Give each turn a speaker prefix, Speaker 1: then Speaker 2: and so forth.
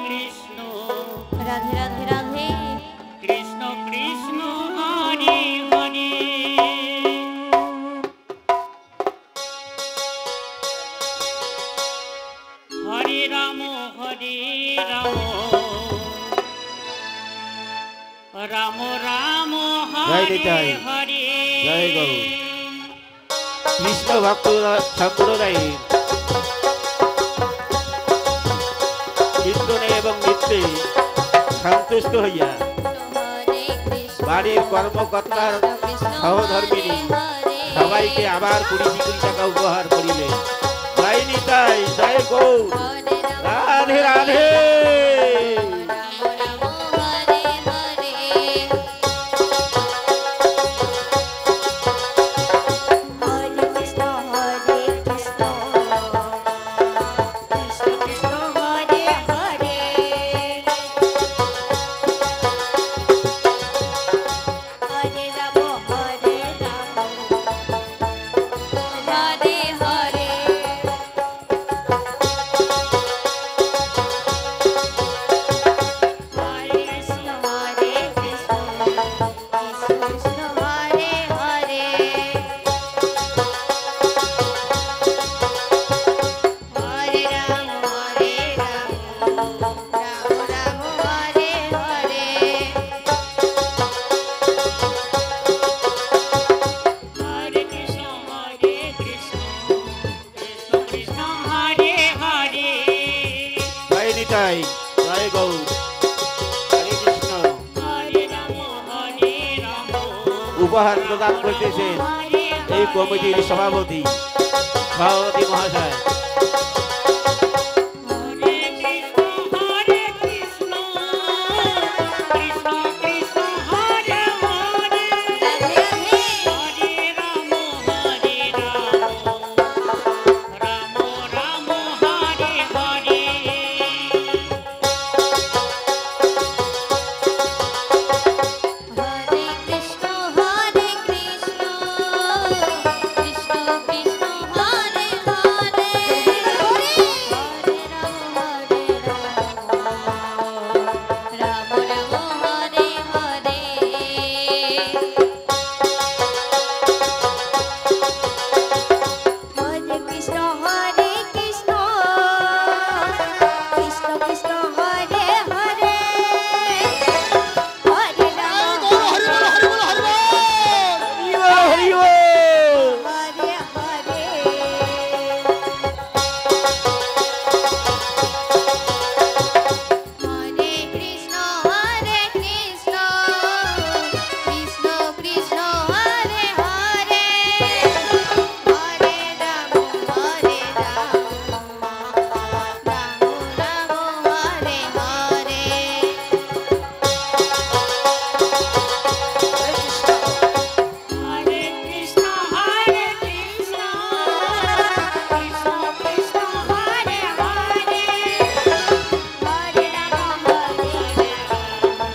Speaker 1: কৃষ্ণ
Speaker 2: রাধে রাধে রাধে
Speaker 1: কৃষ্ণ কৃষ্ণ হরে হরে হরে রাম রাম রাম হরে হরে
Speaker 3: জয় গৌ কৃষ্ণ ভক্ত সম্প্রদায় কীর্তনে এবং নৃত্যে সন্তুষ্ট হইয়া বাড়ির কর্মকর্তার সহধর্মিনী সবাইকে আবার 20 টাকা উপহার করিলেন। জয় নিতাই, জয় গৌর, রাধে রাধে। জয় গৌর, হরে কৃষ্ণ। উপহার প্রদান করতেছেন এই কমিটির সভাপতি মহাশয়।